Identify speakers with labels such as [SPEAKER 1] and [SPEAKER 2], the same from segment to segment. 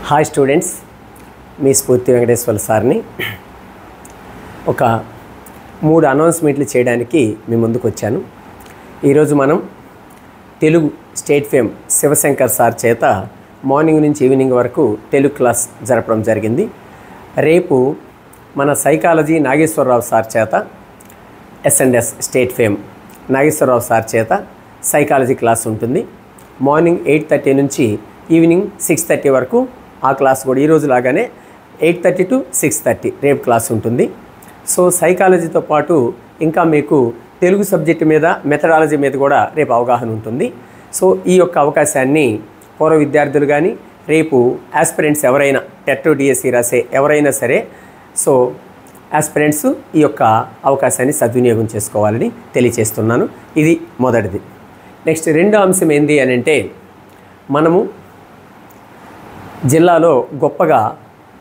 [SPEAKER 1] Hi students, మీ స్ఫూర్తి వెంకటేశ్వర సార్ని ఒక 3 అనౌన్స్మెంట్లు చేయడానికి మీ ముందుకు వచ్చాను. ఈరోజు మనం Telugu state fame Shivashankar sir చేత మార్నింగ్ నుంచి ఈవినింగ్ వరకు తెలుగు క్లాస్ జరపడం జరిగింది. రేపు మన సైకాలజీ నాగేశ్వరరావు సార్ చేత S&S state fame Nageswararao sir చేత సైకాలజీ క్లాస్ ఉంటుంది. మార్నింగ్ 8:30 నుంచి ఈవినింగ్ 6:30 వరకు ఆ క్లాస్ కూడా ఈరోజు లాగానే 8:30 to 6:30 రేపు క్లాస్ ఉంటుంది. సో సైకాలజీతో పాటు ఇంకా మీకు తెలుగు సబ్జెక్టు మీద మెథడాలజీ మీద కూడా రేపు అవగాహన ఉంటుంది. సో ఈ యొక్క అవకాశాన్ని పూర్వ విద్యార్థులు కానీ రేపు ఆస్పిరెంట్స్ ఎవరైనా టెట్ డిఎస్సి రాసే ఎవరైనా సరే సో ఆస్పిరెంట్స్ ఈ యొక్క అవకాశాన్ని సద్వినియోగం చేసుకోవాలని తెలియచేస్తున్నాను. ఇది మొదటిది. నెక్స్ట్ రెండో అంశం ఏంది అని అంటే, మనము జిల్లాలో గొప్పగా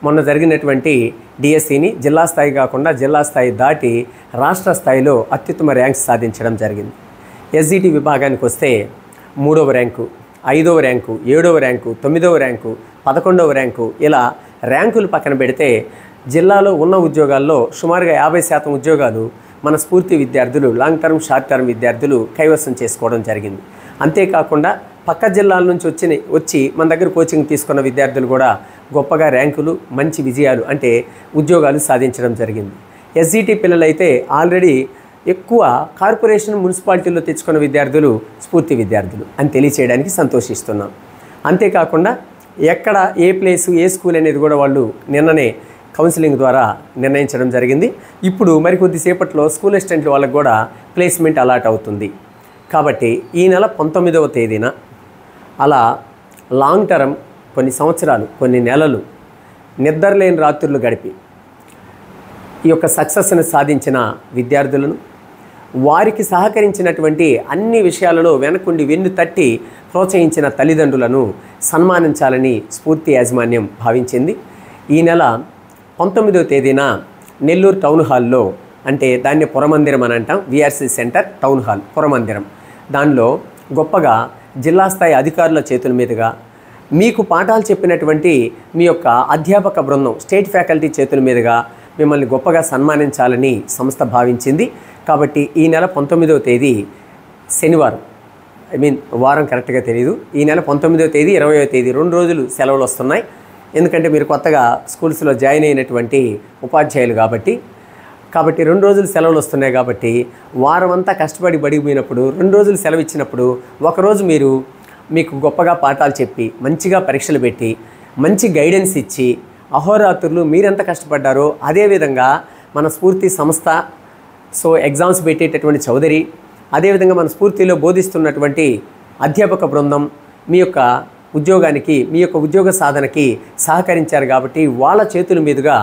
[SPEAKER 1] మొన్న జరిగినటువంటి డిఎస్సిని జిల్లా స్థాయి కాకుండా జిల్లా స్థాయి దాటి రాష్ట్ర స్థాయిలో అత్యుత్తమ ర్యాంక్స్ సాధించడం జరిగింది. ఎస్జిటి విభాగానికి వస్తే 3వ ర్యాంకు, 5వ ర్యాంకు, 7వ ర్యాంకు, 9వ ర్యాంకు, 11వ ర్యాంకు, ఇలా ర్యాంకులు పక్కన పెడితే జిల్లాలో ఉన్న ఉద్యోగాల్లో సుమారుగా 50% ఉద్యోగాలు మన స్ఫూర్తి విద్యార్థులు, లాంగ్ టర్మ్ షార్ట్ టర్మ్ విద్యార్థులు కైవసం చేసుకోవడం జరిగింది. అంతేకాకుండా పక్క జిల్లాల నుంచి వచ్చి మన దగ్గర కోచింగ్ తీసుకున్న విద్యార్థులు కూడా గొప్పగా ర్యాంకులు, మంచి విజయాలు అంటే ఉద్యోగాలు సాధించడం జరిగింది. ఎస్జిటి పిల్లలైతే ఆల్రెడీ ఎక్కువ కార్పొరేషన్ మున్సిపాలిటీల్లో తెచ్చుకున్న విద్యార్థులు స్ఫూర్తి విద్యార్థులు అని తెలియచేయడానికి సంతోషిస్తున్నాం. అంతేకాకుండా ఎక్కడ ఏ ప్లేసు ఏ స్కూల్ అనేది కూడా వాళ్ళు నిన్ననే కౌన్సిలింగ్ ద్వారా నిర్ణయించడం జరిగింది. ఇప్పుడు మరికొద్దిసేపట్లో స్కూల్ అసిస్టెంట్ల వాళ్ళకు కూడా ప్లేస్మెంట్ అలాట్ అవుతుంది. కాబట్టి ఈ నెల 19వ తేదీన అలా లాంగ్ టర్మ్ కొన్ని సంవత్సరాలు, కొన్ని నెలలు నిద్రలేని రాత్రులు గడిపి ఈ యొక్క సక్సెస్ని సాధించిన విద్యార్థులను, వారికి సహకరించినటువంటి అన్ని విషయాలలో వెనకుండి వెన్ను తట్టి ప్రోత్సహించిన తల్లిదండ్రులను సన్మానించాలని స్ఫూర్తి యాజమాన్యం భావించింది. ఈ నెల 19వ తేదీన నెల్లూరు టౌన్ హాల్లో, అంటే దాన్ని పురమందిరం అని అంటాం, విఆర్సి సెంటర్ టౌన్ హాల్ పురమందిరం, దానిలో గొప్పగా జిల్లా స్థాయి అధికారుల చేతుల మీదుగా మీకు పాఠాలు చెప్పినటువంటి మీ యొక్క అధ్యాపక బృందం, స్టేట్ ఫ్యాకల్టీ చేతుల మీదుగా మిమ్మల్ని గొప్పగా సన్మానించాలని సంస్థ భావించింది. కాబట్టి ఈ నెల 19వ తేదీ శనివారం, వారం కరెక్ట్గా తెలియదు, ఈ నెల 19వ తేదీ 20వ తేదీ 2 రోజులు సెలవులు వస్తున్నాయి. ఎందుకంటే మీరు కొత్తగా స్కూల్స్లో జాయిన్ అయినటువంటి ఉపాధ్యాయులు కాబట్టి 2 రోజులు సెలవులు వస్తున్నాయి. కాబట్టి వారం అంతా కష్టపడి బడిపోయినప్పుడు 2 రోజులు సెలవు ఇచ్చినప్పుడు ఒకరోజు మీకు గొప్పగా పాఠాలు చెప్పి, మంచిగా పరీక్షలు పెట్టి, మంచి గైడెన్స్ ఇచ్చి, అహోరాత్రులు మీరెంత కష్టపడ్డారో అదేవిధంగా మన స్ఫూర్తి సంస్థ సో ఎగ్జామ్స్ పెట్టేటటువంటి చౌదరి, అదేవిధంగా మన స్ఫూర్తిలో బోధిస్తున్నటువంటి అధ్యాపక బృందం మీ యొక్క ఉద్యోగానికి, మీ యొక్క ఉద్యోగ సాధనకి సహకరించారు. కాబట్టి వాళ్ళ చేతుల మీదుగా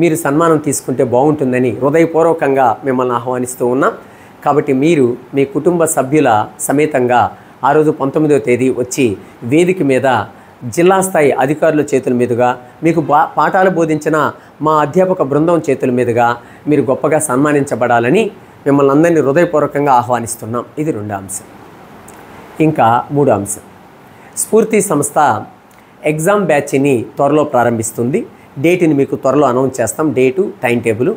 [SPEAKER 1] మీరు సన్మానం తీసుకుంటే బాగుంటుందని హృదయపూర్వకంగా మిమ్మల్ని ఆహ్వానిస్తూ ఉన్నాం. కాబట్టి మీరు మీ కుటుంబ సభ్యుల సమేతంగా ఆ రోజు 19వ తేదీ వచ్చి వేదిక మీద జిల్లా స్థాయి అధికారుల చేతుల మీదుగా, మీకు పాఠాలు బోధించిన మా అధ్యాపక బృందం చేతుల మీదుగా మీరు గొప్పగా సన్మానించబడాలని మిమ్మల్ని అందరినీ హృదయపూర్వకంగా ఆహ్వానిస్తున్నాం. ఇది 2వ అంశం. ఇంకా 3వ అంశం, స్ఫూర్తి సంస్థ ఎగ్జామ్ బ్యాచ్ని త్వరలో ప్రారంభిస్తుంది. డేట్ని మీకు త్వరలో అనౌన్స్ చేస్తాం, డేటు, టైం టేబుల్.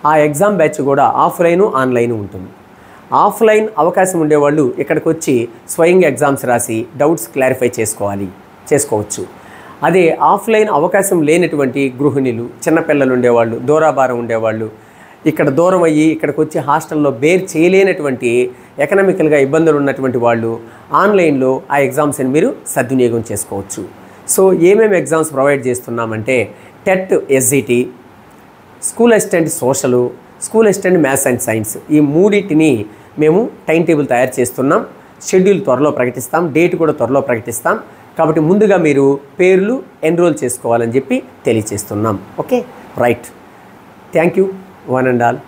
[SPEAKER 1] ఆ ఎగ్జామ్ బ్యాచ్ కూడా ఆఫ్లైను ఆన్లైన్ ఉంటుంది. ఆఫ్లైన్ అవకాశం ఉండేవాళ్ళు ఇక్కడికి వచ్చి స్వయంగా ఎగ్జామ్స్ రాసి డౌట్స్ క్లారిఫై చేసుకోవచ్చు. అదే ఆఫ్లైన్ అవకాశం లేనటువంటి గృహిణులు, చిన్నపిల్లలు ఉండేవాళ్ళు, దూరాభారం ఉండేవాళ్ళు, ఇక్కడ దూరం అయ్యి ఇక్కడికి వచ్చి హాస్టల్లో బేర్ చేయలేనటువంటి ఎకనామికల్గా ఇబ్బందులు ఉన్నటువంటి వాళ్ళు ఆన్లైన్లో ఆ ఎగ్జామ్స్ని మీరు సద్వినియోగం చేసుకోవచ్చు. సో ఏమేమి ఎగ్జామ్స్ ప్రొవైడ్ చేస్తున్నామంటే TET SGT, school assistant social, school assistant maths and science, ఈ 3టిని మేము టైం టేబుల్ తయారు చేస్తున్నాం. షెడ్యూల్ త్వరలో ప్రకటిస్తాం, డేట్ కూడా త్వరలో ప్రకటిస్తాం. కాబట్టి ముందుగా మీరు పేర్లు ఎన్రోల్ చేసుకోవాలని చెప్పి తెలియచేస్తున్నాం. Okay, right. Thank you one and all.